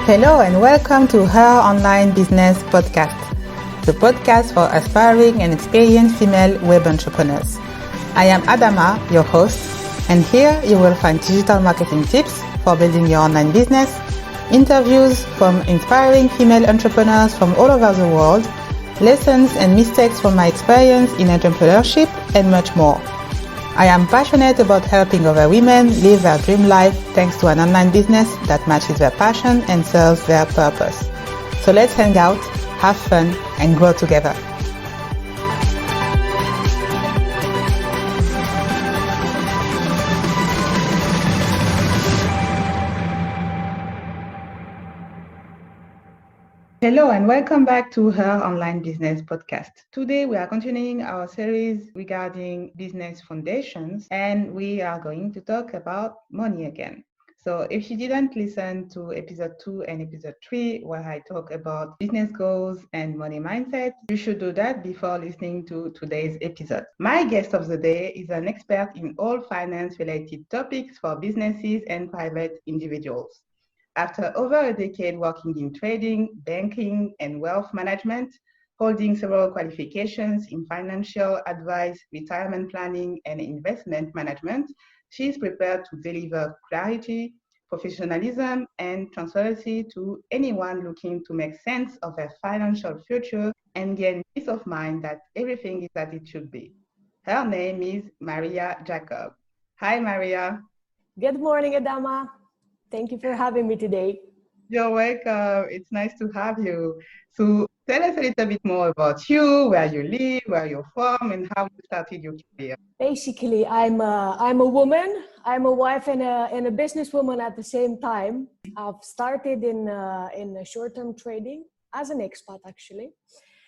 Hello and welcome to Her Online Business Podcast, the podcast for aspiring and experienced female web entrepreneurs. I am Adama, your host, and here you will find digital marketing tips for building your online business, interviews from inspiring female entrepreneurs from all over the world, lessons and mistakes from my experience in entrepreneurship, and much more. I am passionate about helping other women live their dream life thanks to an online business that matches their passion and serves their purpose. So let's hang out, have fun, and grow together. Hello and welcome back to Her Online Business Podcast. Today we are continuing our series regarding business foundations and we are going to talk about money again. So if you didn't listen to episode 2 and episode 3 where I talk about business goals and money mindset, you should do that before listening to today's episode. My guest of the day is an expert in all finance related topics for businesses and private individuals. After over a decade working in trading, banking, and wealth management, holding several qualifications in financial advice, retirement planning, and investment management, she is prepared to deliver clarity, professionalism, and transparency to anyone looking to make sense of their financial future and gain peace of mind that everything is as it should be. Her name is Maria Iacob. Hi, Maria. Good morning, Adama. Thank you for having me today. You're welcome. It's nice to have you. So tell us a little bit more about you, where you live, where you're from, and how you started your career. Basically, I'm a woman. I'm a wife and a businesswoman at the same time. I've started in short-term trading as an expat, actually.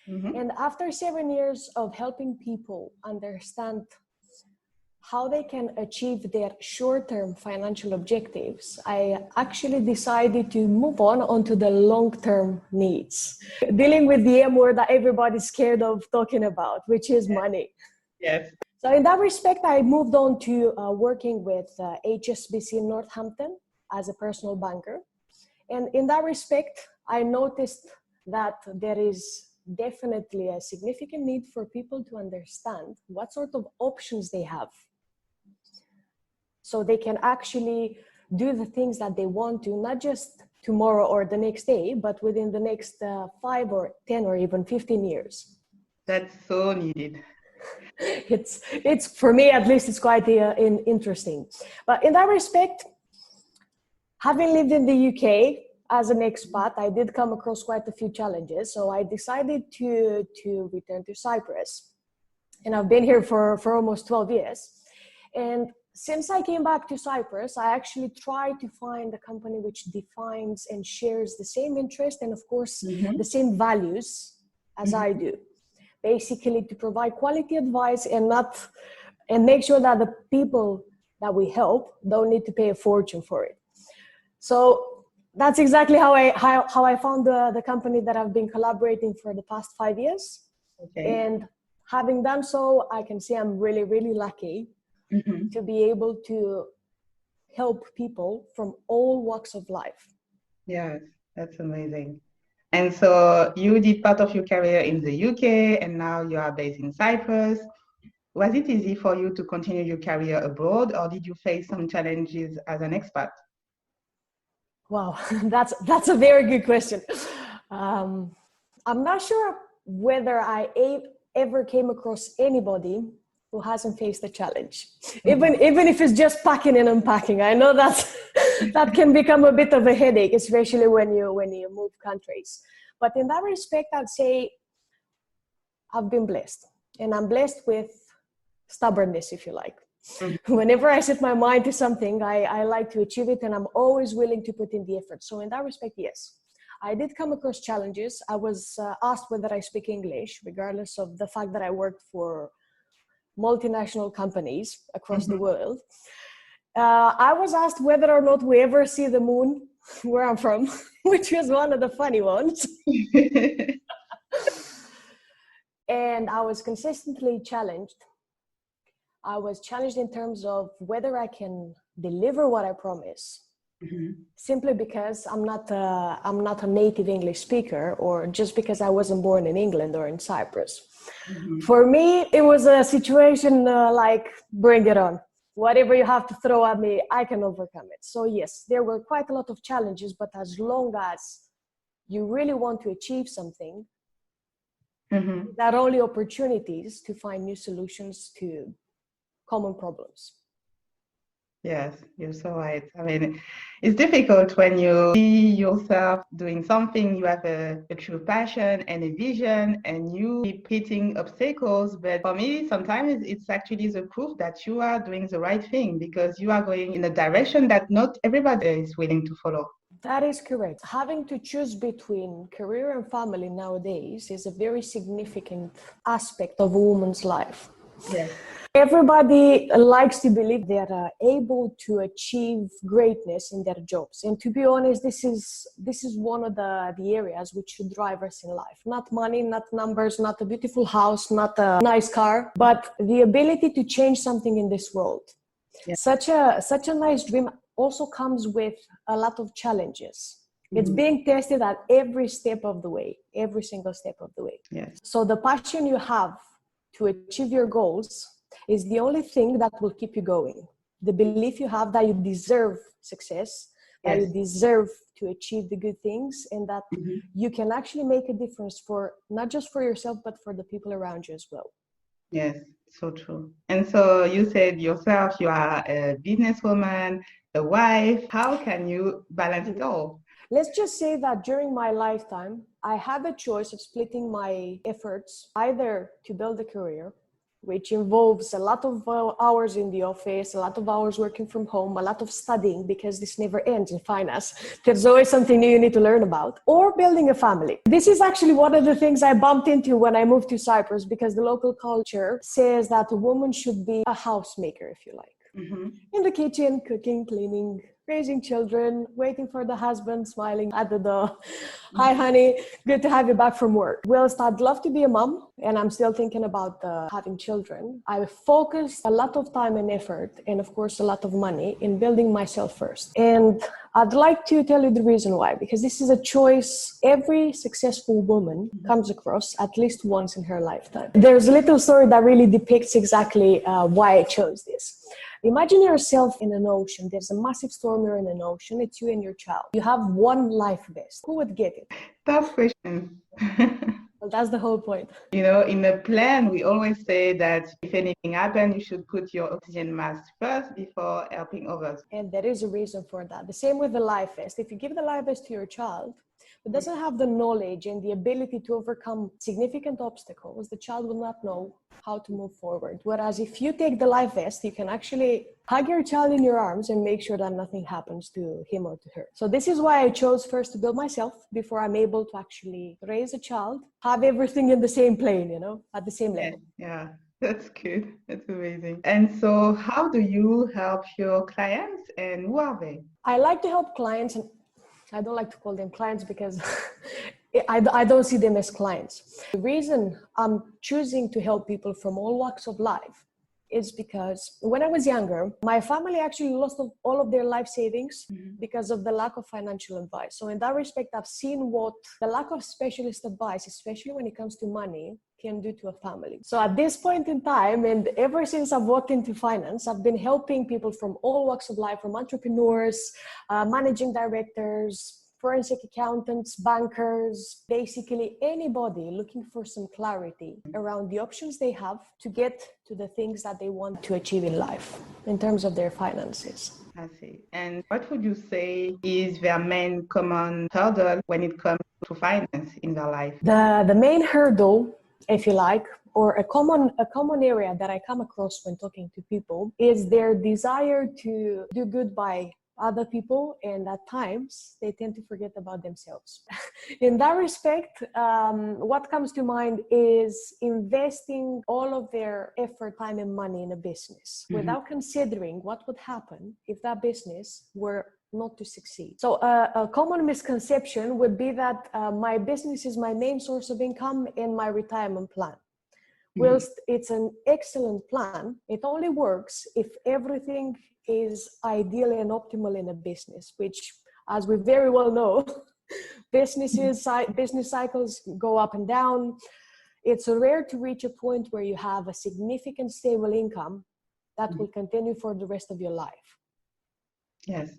Mm-hmm. And after 7 years of helping people understand how they can achieve their short-term financial objectives, I actually decided to move onto the long-term needs, dealing with the M word that everybody's scared of talking about, which is money. Yes. So in that respect, I moved on to working with HSBC in Northampton as a personal banker. And in that respect, I noticed that there is definitely a significant need for people to understand what sort of options they have, so they can actually do the things that they want to, not just tomorrow or the next day, but within the next 5 or 10 or even 15 years. That's so needed. It's for me, at least, it's quite interesting. But in that respect, having lived in the UK as an expat, I did come across quite a few challenges. So I decided to return to Cyprus. And I've been here for almost 12 years. And since I came back to Cyprus, I actually tried to find a company which defines and shares the same interest and, of course, the same values as I do. Basically, to provide quality advice and make sure that the people that we help don't need to pay a fortune for it. So that's exactly how I found the company that I've been collaborating for the past 5 years. Okay. And having done so, I can say I'm really, really lucky to be able to help people from all walks of life. Yes, that's amazing. And so you did part of your career in the UK and now you are based in Cyprus. Was it easy for you to continue your career abroad or did you face some challenges as an expat? Wow, that's a very good question. I'm not sure whether I ever came across anybody who hasn't faced a challenge, even if it's just packing and unpacking. I know that can become a bit of a headache, especially when you move countries. But in that respect, I'd say I've been blessed, and I'm blessed with stubbornness, if you like. Whenever I set my mind to something, I like to achieve it, and I'm always willing to put in the effort. So in that respect, yes, I did come across challenges. I was asked whether I speak English, regardless of the fact that I worked for multinational companies across the world. I was asked whether or not we ever see the moon where I'm from, which was one of the funny ones. And I was consistently challenged. I was challenged in terms of whether I can deliver what I promise simply because I'm not a native English speaker, or just because I wasn't born in England or in Cyprus. For me, it was a situation like, bring it on. Whatever you have to throw at me, I can overcome it. So yes, there were quite a lot of challenges, but as long as you really want to achieve something, there are only opportunities to find new solutions to common problems. Yes, you're so right. I mean, it's difficult when you see yourself doing something, you have a true passion and a vision, and you keep hitting obstacles. But for me, sometimes it's actually the proof that you are doing the right thing, because you are going in a direction that not everybody is willing to follow. That is correct. Having to choose between career and family nowadays is a very significant aspect of a woman's life. Yes. Everybody likes to believe they are able to achieve greatness in their jobs. And to be honest, this is one of the areas which should drive us in life. Not money, not numbers, not a beautiful house, not a nice car, but the ability to change something in this world. Yes. Such a nice dream also comes with a lot of challenges. It's being tested at every step of the way, every single step of the way. Yes. So the passion you have to achieve your goals is the only thing that will keep you going. The belief you have that you deserve success, that you deserve to achieve the good things, and that you can actually make a difference for not just for yourself, but for the people around you as well. Yes, so true. And so you said yourself, you are a businesswoman, a wife. How can you balance it all? Let's just say that during my lifetime, I had the choice of splitting my efforts either to build a career, which involves a lot of hours in the office, a lot of hours working from home, a lot of studying, because this never ends in finance. There's always something new you need to learn about, or building a family. This is actually one of the things I bumped into when I moved to Cyprus, because the local culture says that a woman should be a housemaker, if you like. In the kitchen, cooking, cleaning, raising children, waiting for the husband, smiling at the door. Hi, honey, good to have you back from work. Whilst I'd love to be a mom, and I'm still thinking about having children, I focused a lot of time and effort, and of course, a lot of money in building myself first. And I'd like to tell you the reason why, because this is a choice every successful woman comes across at least once in her lifetime. There's a little story that really depicts exactly why I chose this. Imagine yourself in an ocean. There's a massive storm, you're in an ocean. It's you and your child. You have one life vest. Who would get it? Tough question. Well, that's the whole point. You know, in the plan, we always say that if anything happens, you should put your oxygen mask first before helping others. And there is a reason for that. The same with the life vest. If you give the life vest to your child, who doesn't have the knowledge and the ability to overcome significant obstacles, the child will not know how to move forward. Whereas if you take the life vest, you can actually hug your child in your arms and make sure that nothing happens to him or to her. So this is why I chose first to build myself before I'm able to actually raise a child, have everything in the same plane, you know, at the same level. Yeah. That's good. That's amazing. And so how do you help your clients, and who are they? I like to help clients, and I don't like to call them clients because I don't see them as clients. The reason I'm choosing to help people from all walks of life is because when I was younger, my family actually lost all of their life savings because of the lack of financial advice. So in that respect, I've seen what the lack of specialist advice, especially when it comes to money, can do to a family. So at this point in time, and ever since I've walked into finance, I've been helping people from all walks of life, from entrepreneurs, managing directors, forensic accountants, bankers, basically anybody looking for some clarity around the options they have to get to the things that they want to achieve in life in terms of their finances. I see. And what would you say is their main common hurdle when it comes to finance in their life? The main hurdle, if you like, or a common area that I come across when talking to people is their desire to do good by other people, and at times they tend to forget about themselves. In that respect, what comes to mind is investing all of their effort, time, and money in a business without considering what would happen if that business were not to succeed. So a common misconception would be that my business is my main source of income and my retirement plan. Whilst it's an excellent plan, it only works if everything is ideal and optimal in a business, which, as we very well know, business cycles go up and down. It's rare to reach a point where you have a significant stable income that will continue for the rest of your life. Yes.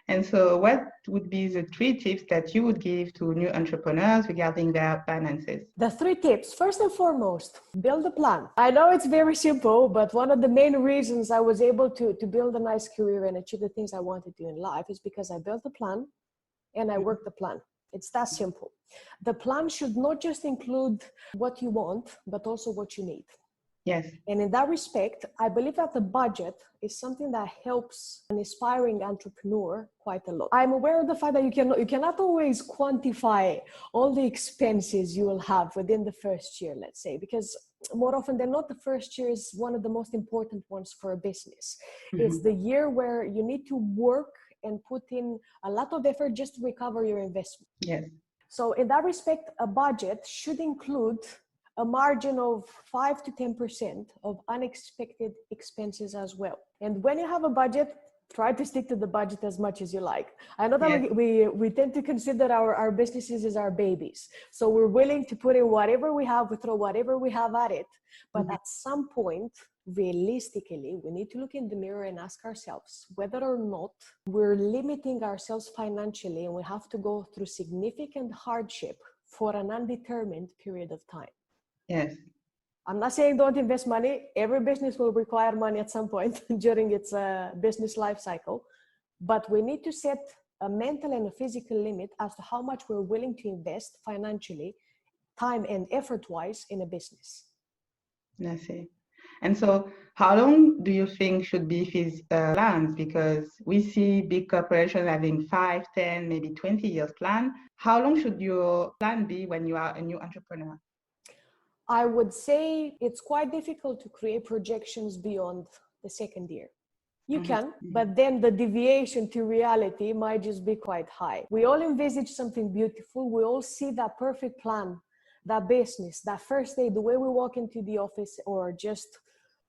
And so what would be the 3 tips that you would give to new entrepreneurs regarding their finances? The 3 tips. First and foremost, build a plan. I know it's very simple, but one of the main reasons I was able to build a nice career and achieve the things I wanted to in life is because I built a plan and I worked the plan. It's that simple. The plan should not just include what you want, but also what you need. Yes. And in that respect, I believe that the budget is something that helps an aspiring entrepreneur quite a lot. I'm aware of the fact that you cannot always quantify all the expenses you will have within the first year, let's say, because more often than not, the first year is one of the most important ones for a business. It's the year where you need to work and put in a lot of effort just to recover your investment. Yes. So in that respect, a budget should include a margin of 5 to 10% of unexpected expenses as well. And when you have a budget, try to stick to the budget as much as you like. I know that we tend to consider our businesses as our babies. So we're willing to put in whatever we have, we throw whatever we have at it. But at some point, realistically, we need to look in the mirror and ask ourselves whether or not we're limiting ourselves financially and we have to go through significant hardship for an undetermined period of time. Yes. I'm not saying don't invest money. Every business will require money at some point during its business life cycle. But we need to set a mental and a physical limit as to how much we're willing to invest financially, time and effort-wise in a business. I see. And so how long do you think should be these plans? Because we see big corporations having 5, 10, maybe 20 years plan. How long should your plan be when you are a new entrepreneur? I would say it's quite difficult to create projections beyond the second year. You can, but then the deviation to reality might just be quite high. We all envisage something beautiful. We all see that perfect plan, that business, that first day, the way we walk into the office or just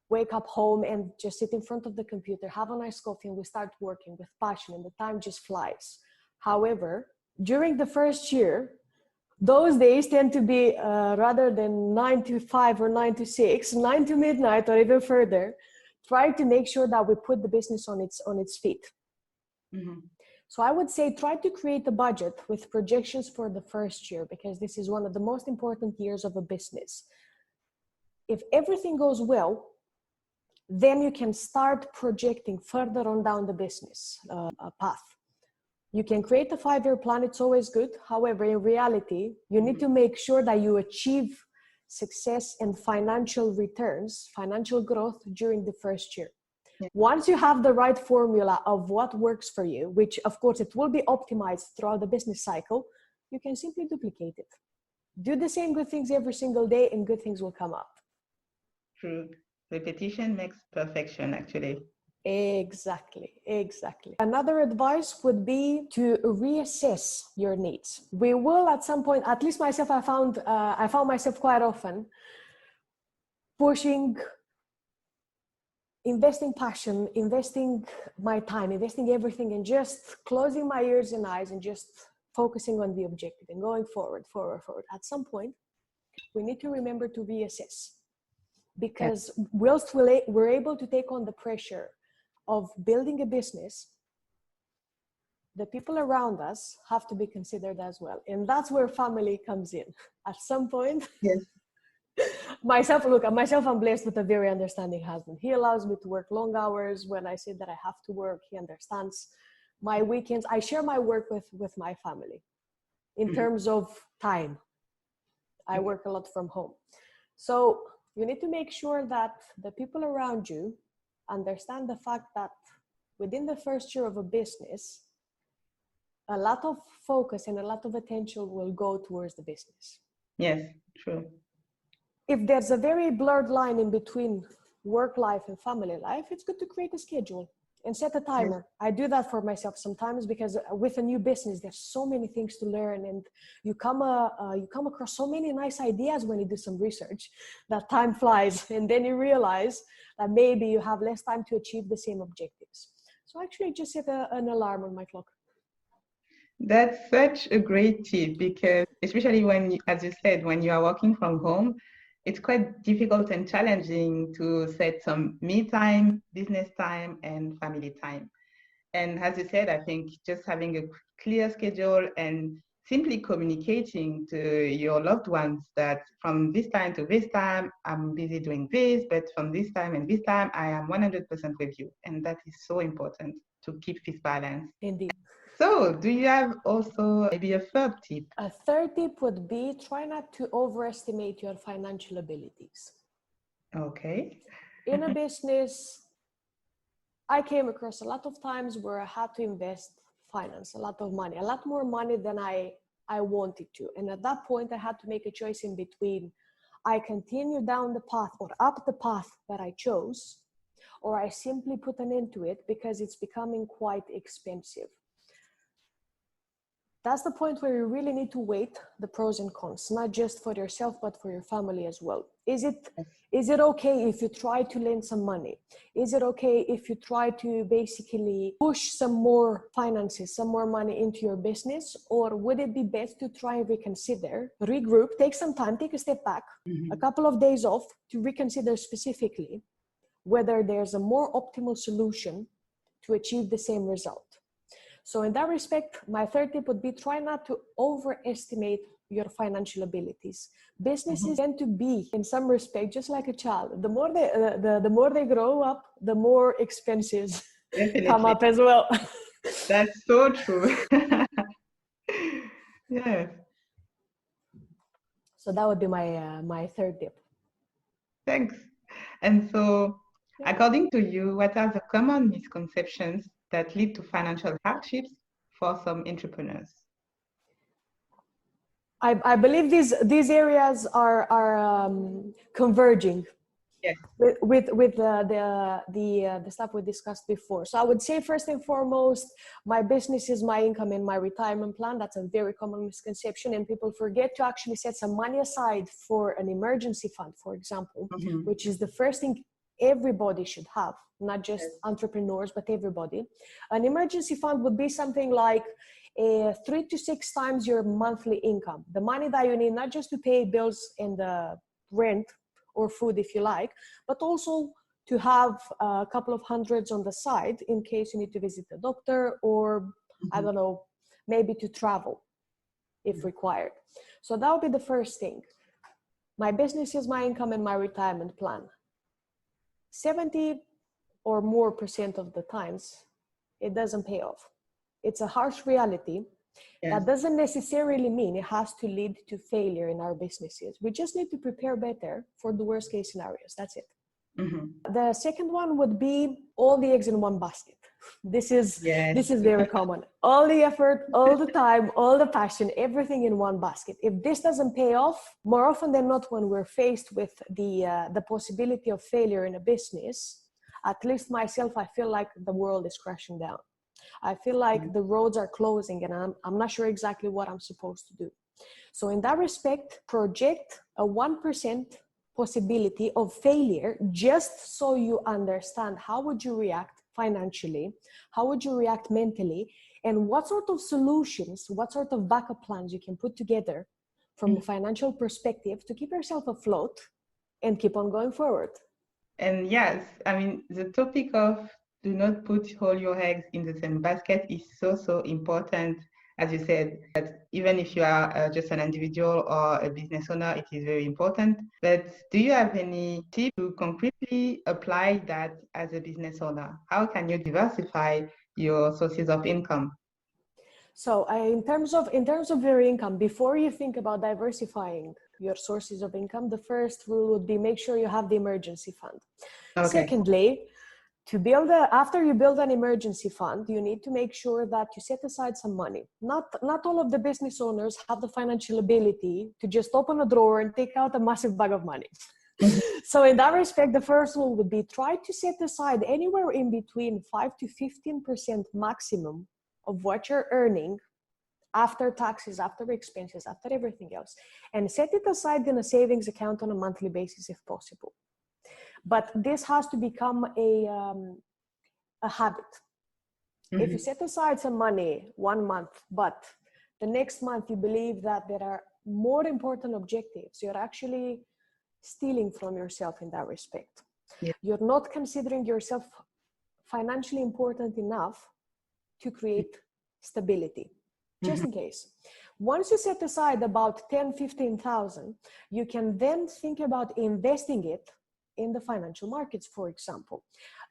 wake up home and just sit in front of the computer, have a nice coffee, and we start working with passion and the time just flies. However, during the first year, those days tend to be rather than 9 to 5 or 9 to 6, 9 to midnight or even further. Try to make sure that we put the business on its feet. So I would say try to create a budget with projections for the first year, because this is one of the most important years of a business. If everything goes well, then you can start projecting further on down the business path. You can create a 5-year plan, it's always good. However, in reality, you need to make sure that you achieve success and financial returns, financial growth during the first year. Once you have the right formula of what works for you, which of course it will be optimized throughout the business cycle, you can simply duplicate it. Do the same good things every single day and good things will come up. True. Repetition makes perfection, actually. Exactly. Another advice would be to reassess your needs. We will at some point, at least myself, I found myself quite often pushing, investing passion, investing my time, investing everything, and just closing my ears and eyes and just focusing on the objective and going forward. At some point, we need to remember to reassess, because whilst we're able to take on the pressure of building a business, the people around us have to be considered as well. And that's where family comes in. At some point, myself, I'm blessed with a very understanding husband. He allows me to work long hours. When I say that I have to work, he understands. My weekends, I share my work with my family. In terms of time, I work a lot from home. So you need to make sure that the people around you understand the fact that within the first year of a business, a lot of focus and a lot of attention will go towards the business. Yes, true. If there's a very blurred line in between work life and family life, it's good to create a schedule and set a timer. I do that for myself sometimes because with a new business, there's so many things to learn, and you come across so many nice ideas when you do some research that time flies, and then you realize that maybe you have less time to achieve the same objectives. So actually just set an alarm on my clock. That's such a great tip because especially when, as you said, when you are working from home, it's quite difficult and challenging to set some me time, business time, and family time. And as you said, I think just having a clear schedule and simply communicating to your loved ones that from this time to this time, I'm busy doing this, but from this time and this time, I am 100% with you. And that is so important to keep this balance. Indeed. So, do you have also maybe a third tip? A third tip would be try not to overestimate your financial abilities. Okay. In a business, I came across a lot of times where I had to invest finance, a lot of money, a lot more money than I wanted to. And at that point, I had to make a choice in between. I continue down the path or up the path that I chose, or I simply put an end to it because it's becoming quite expensive. That's the point where you really need to weigh the pros and cons, not just for yourself, but for your family as well. Is it okay if you try to lend some money? Is it okay if you try to basically push some more finances, some more money into your business? Or would it be best to try and reconsider, regroup, take some time, take a step back, a couple of days off to reconsider specifically whether there's a more optimal solution to achieve the same result? So in that respect, my third tip would be try not to overestimate your financial abilities. Businesses tend to be, in some respect, just like a child. The more they grow up, the more expenses come up as well. That's so true. Yes. So that would be my third tip. Thanks. And so, according to you, what are the common misconceptions that lead to financial hardships for some entrepreneurs? I believe these areas are converging. Yes. With the stuff we discussed before. So I would say first and foremost, my business is my income and my retirement plan. That's a very common misconception, and people forget to actually set some money aside for an emergency fund, for example, which is the first thing everybody should have, not just entrepreneurs, but everybody. An emergency fund would be something like 3 to 6 times your monthly income, the money that you need not just to pay bills and rent or food if you like, but also to have a couple of hundreds on the side in case you need to visit a doctor or I don't know, maybe to travel if required. So that would be the first thing. My business is my income and my retirement plan. 70 or more % of the times, it doesn't pay off. It's a harsh reality. That doesn't necessarily mean it has to lead to failure in our businesses. We just need to prepare better for the worst case scenarios. That's it. The second one would be all the eggs in one basket. This is very common. All the effort, all the time, all the passion, everything in one basket. If this doesn't pay off, more often than not, when we're faced with the possibility of failure in a business, at least myself, I feel like the world is crashing down. I feel like the roads are closing and I'm not sure exactly what I'm supposed to do. So in that respect, project a 1% possibility of failure just so you understand how would you react financially, how would you react mentally, and what sort of solutions, what sort of backup plans you can put together from a financial perspective to keep yourself afloat and keep on going forward. And yes, I mean, the topic of do not put all your eggs in the same basket is so important. As you said, that even if you are just an individual or a business owner, it is very important. But do you have any tips to concretely apply that as a business owner? How can you diversify your sources of income? So in terms of your income, before you think about diversifying your sources of income, the first rule would be make sure you have the emergency fund. Okay. Secondly, after you build an emergency fund, you need to make sure that you set aside some money. Not all of the business owners have the financial ability to just open a drawer and take out a massive bag of money. So in that respect, the first rule would be try to set aside anywhere in between 5 to 15% maximum of what you're earning after taxes, after expenses, after everything else, and set it aside in a savings account on a monthly basis if possible. But this has to become a habit. If you set aside some money 1 month, but the next month you believe that there are more important objectives, you're actually stealing from yourself in that respect. Yeah. You're not considering yourself financially important enough to create stability, just in case. Once you set aside about 10, 15,000, you can then think about investing it in the financial markets, for example.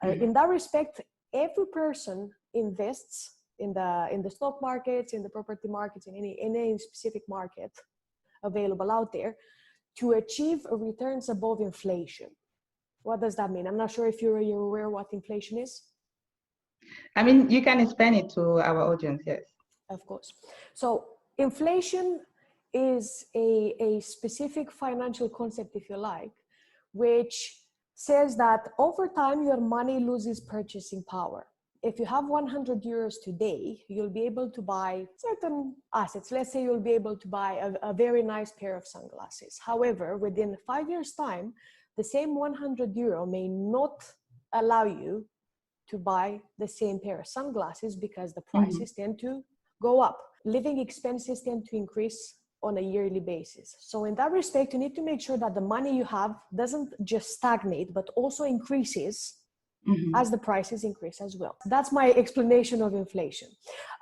In that respect, every person invests in the stock markets, in the property markets, in any specific market available out there to achieve returns above inflation. What does that mean? I'm not sure if you're aware what inflation is. I mean, you can explain it to our audience, yes. Of course. So inflation is a specific financial concept, if you like, which says that over time, your money loses purchasing power. If you have 100 euros today, you'll be able to buy certain assets. Let's say you'll be able to buy a very nice pair of sunglasses. However, within 5 years' time, the same 100 euro may not allow you to buy the same pair of sunglasses because the prices tend to go up. Living expenses tend to increase on a yearly basis. So in that respect, you need to make sure that the money you have doesn't just stagnate, but also increases as the prices increase as well. That's my explanation of inflation.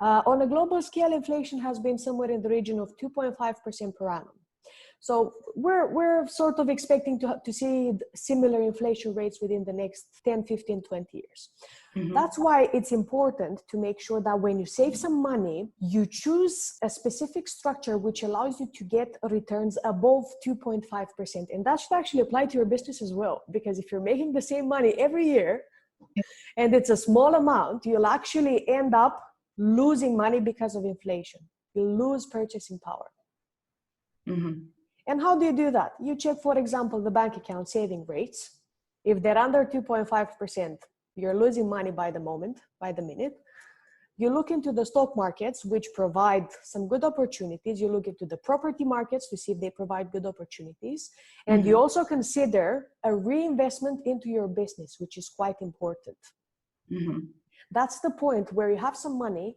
On a global scale, inflation has been somewhere in the region of 2.5% per annum. So we're sort of expecting to see similar inflation rates within the next 10, 15, 20 years. That's why it's important to make sure that when you save some money, you choose a specific structure which allows you to get returns above 2.5%. And that should actually apply to your business as well, because if you're making the same money every year and it's a small amount, you'll actually end up losing money because of inflation. You'll lose purchasing power. And how do you do that? You check, for example, the bank account saving rates. If they're under 2.5%, you're losing money by the minute. You look into the stock markets, which provide some good opportunities. You look into the property markets to see if they provide good opportunities. And you also consider a reinvestment into your business, which is quite important. That's the point where you have some money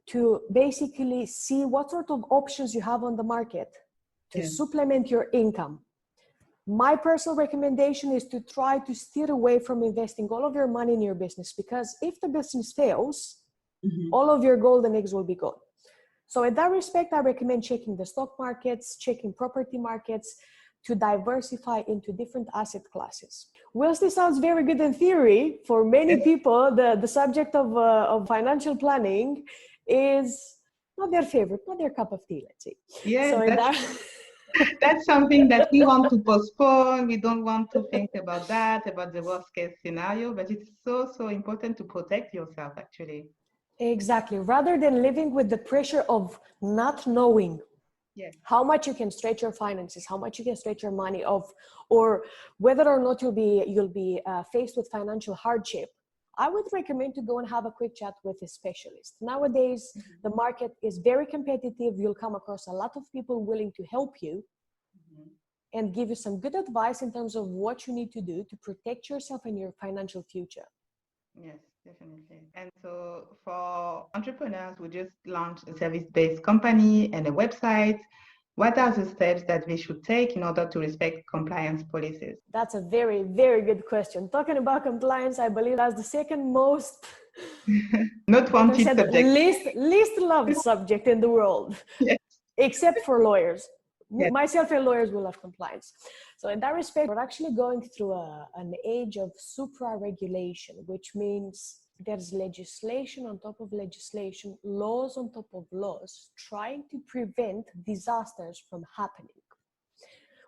to basically see what sort of options you have on the market to supplement your income. My personal recommendation is to try to steer away from investing all of your money in your business, because if the business fails, all of your golden eggs will be gone. So in that respect, I recommend checking the stock markets, checking property markets to diversify into different asset classes. Whilst this sounds very good in theory, for many people, the subject of financial planning is not their favorite, not their cup of tea, let's say. Yeah, So that's something that we want to postpone. We don't want to think about that, about the worst case scenario, but it's so important to protect yourself, actually. Exactly. Rather than living with the pressure of not knowing how much you can stretch your finances, how much you can stretch your money off, or whether or not you'll be faced with financial hardship, I would recommend to go and have a quick chat with a specialist. Nowadays, the market is very competitive. You'll come across a lot of people willing to help you and give you some good advice in terms of what you need to do to protect yourself and your financial future. Yes, definitely. And so for entrepreneurs who just launched a service-based company and a website, what are the steps that they should take in order to respect compliance policies? That's a very, very good question. Talking about compliance, I believe that's the second most not wanted subject. Least loved subject in the world, except for lawyers. Myself and lawyers will love compliance. So in that respect, we're actually going through an age of supra-regulation, which means there's legislation on top of legislation, laws on top of laws, trying to prevent disasters from happening.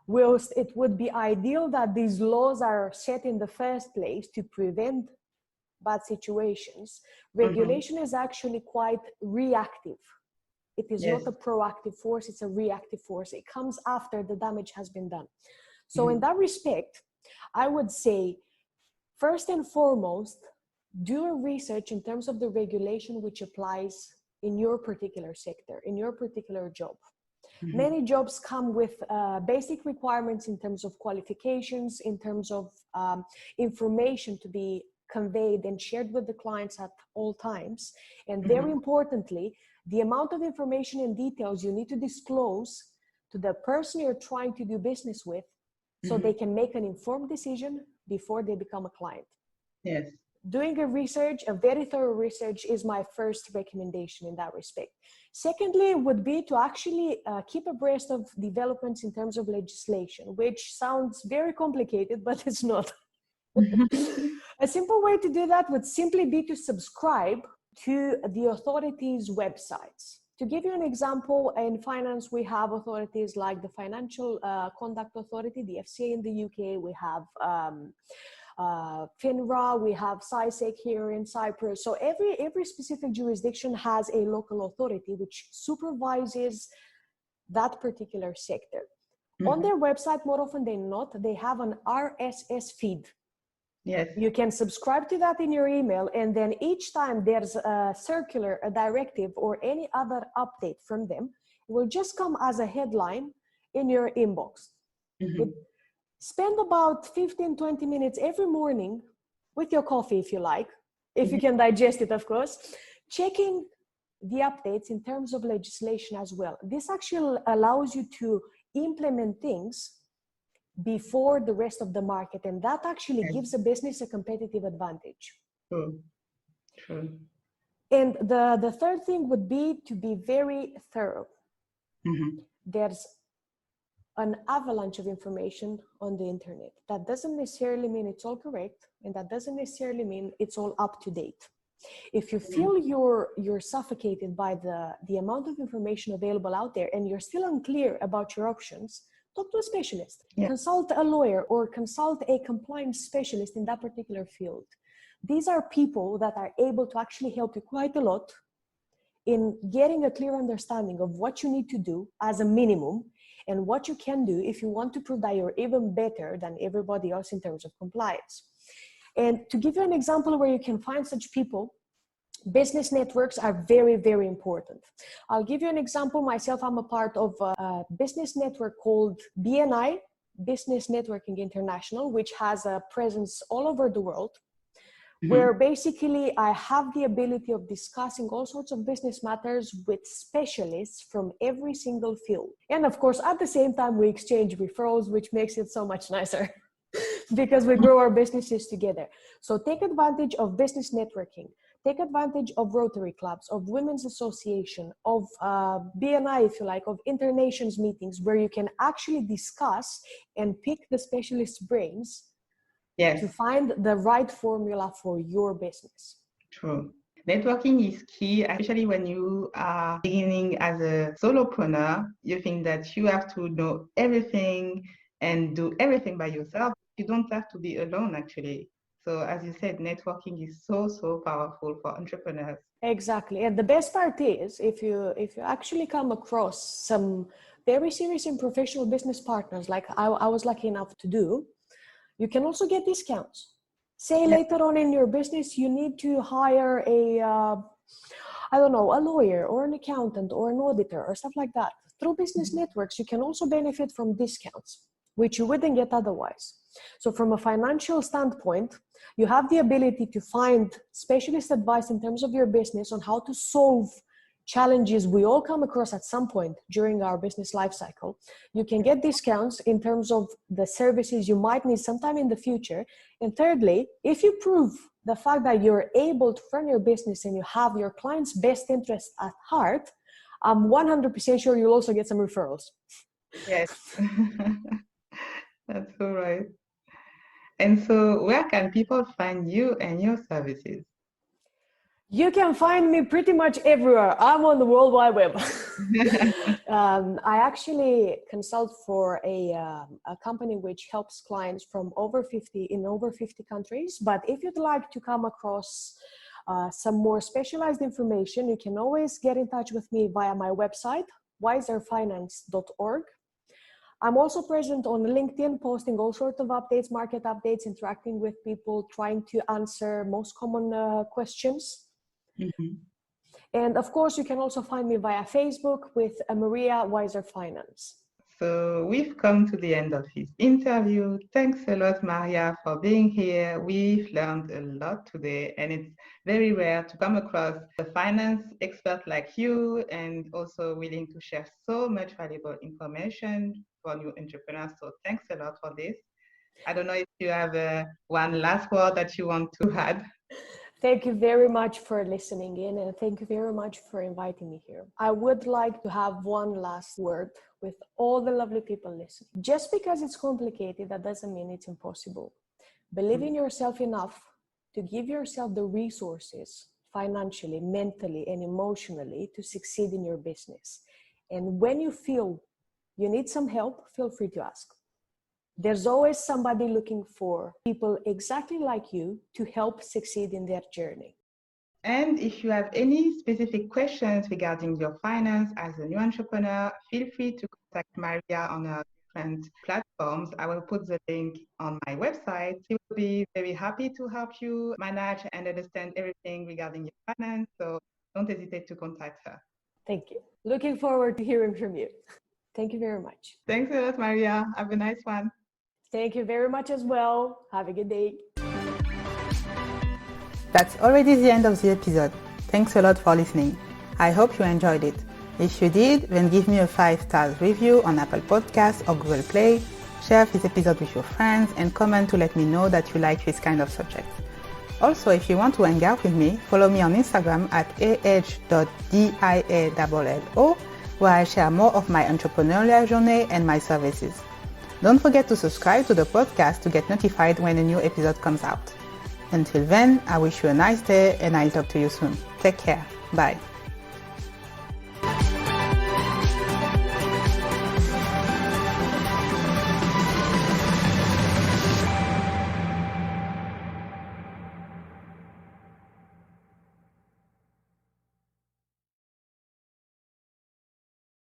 Whilst it would be ideal that these laws are set in the first place to prevent bad situations, regulation is actually quite reactive. It is not a proactive force, it's a reactive force. It comes after the damage has been done. So in that respect, I would say, first and foremost, do a research in terms of the regulation which applies in your particular sector, in your particular job. Many jobs come with basic requirements in terms of qualifications, in terms of information to be conveyed and shared with the clients at all times. And very importantly, the amount of information and details you need to disclose to the person you're trying to do business with, so they can make an informed decision before they become a client. Yes. Doing a very thorough research is my first recommendation in that respect. Secondly, would be to actually keep abreast of developments in terms of legislation, which sounds very complicated, but it's not. A simple way to do that would simply be to subscribe to the authorities' websites. To give you an example, in finance, we have authorities like the Financial Conduct Authority, the FCA in the UK. We have FINRA, we have CISEC here in Cyprus. So every specific jurisdiction has a local authority which supervises that particular sector. On their website, more often than not, they have an RSS feed. Yes. You can subscribe to that in your email, and then each time there's a circular, a directive, or any other update from them, it will just come as a headline in your inbox. Spend about 15-20 minutes every morning with your coffee, if you like, if you can digest it, of course, checking the updates in terms of legislation as well. This actually allows you to implement things before the rest of the market, and that actually gives a business a competitive advantage. True. And the third thing would be to be very thorough. There's an avalanche of information on the internet. That doesn't necessarily mean it's all correct, and that doesn't necessarily mean it's all up to date. If you feel you're suffocated by the amount of information available out there, and you're still unclear about your options, talk to a specialist. Consult a lawyer or consult a compliance specialist in that particular field. These are people that are able to actually help you quite a lot in getting a clear understanding of what you need to do as a minimum and what you can do if you want to prove that you're even better than everybody else in terms of compliance. And to give you an example where you can find such people, business networks are very, very important. I'll give you an example. Myself, I'm a part of a business network called BNI, Business Networking International, which has a presence all over the world, where basically I have the ability of discussing all sorts of business matters with specialists from every single field. And of course, at the same time, we exchange referrals, which makes it so much nicer because we grow our businesses together. So take advantage of business networking. Take advantage of Rotary clubs, of women's association, of BNI, if you like, of internations meetings where you can actually discuss and pick the specialist's brains to find the right formula for your business. True. Networking is key, especially when you are beginning as a solopreneur. You think that you have to know everything and do everything by yourself. You don't have to be alone, actually. So as you said, networking is so powerful for entrepreneurs. Exactly. And the best part is if you actually come across some very serious and professional business partners, like I was lucky enough to do, you can also get discounts. Say later on in your business, you need to hire a lawyer or an accountant or an auditor or stuff like that. Through business networks, you can also benefit from discounts, which you wouldn't get otherwise. So from a financial standpoint, you have the ability to find specialist advice in terms of your business on how to solve challenges we all come across at some point during our business life cycle. You can get discounts in terms of the services you might need sometime in the future. And thirdly, if you prove the fact that you're able to run your business and you have your client's best interest at heart, I'm 100% sure you'll also get some referrals. Yes, that's all right. And so where can people find you and your services? You can find me pretty much everywhere. I'm on the World Wide Web. I actually consult for a company which helps clients from over 50 countries. But if you'd like to come across some more specialized information, you can always get in touch with me via my website, wiserfinance.org. I'm also present on LinkedIn, posting all sorts of updates, market updates, interacting with people, trying to answer most common questions. Mm-hmm. And of course, you can also find me via Facebook with Maria Weiser Finance. So we've come to the end of this interview. Thanks a lot, Maria, for being here. We've learned a lot today, and it's very rare to come across a finance expert like you and also willing to share so much valuable information for new entrepreneurs. So thanks a lot for this. I don't know if you have one last word that you want to add. Thank you very much for listening in, and thank you very much for inviting me here. I would like to have one last word with all the lovely people listening. Just because it's complicated, that doesn't mean it's impossible. Believe in yourself enough to give yourself the resources financially, mentally, and emotionally to succeed in your business. And when you feel you need some help, feel free to ask. There's always somebody looking for people exactly like you to help succeed in their journey. And if you have any specific questions regarding your finance as a new entrepreneur, feel free to contact Maria on her different platforms. I will put the link on my website. She will be very happy to help you manage and understand everything regarding your finance. So don't hesitate to contact her. Thank you. Looking forward to hearing from you. Thank you very much. Thanks a lot, Maria. Have a nice one. Thank you very much as well. Have a good day. That's already the end of the episode. Thanks a lot for listening. I hope you enjoyed it. If you did, then give me a 5-star review on Apple Podcasts or Google Play, share this episode with your friends, and comment to let me know that you like this kind of subject. Also, if you want to hang out with me, follow me on Instagram at ah.diallo, where I share more of my entrepreneurial journey and my services. Don't forget to subscribe to the podcast to get notified when a new episode comes out. Until then, I wish you a nice day and I'll talk to you soon. Take care. Bye.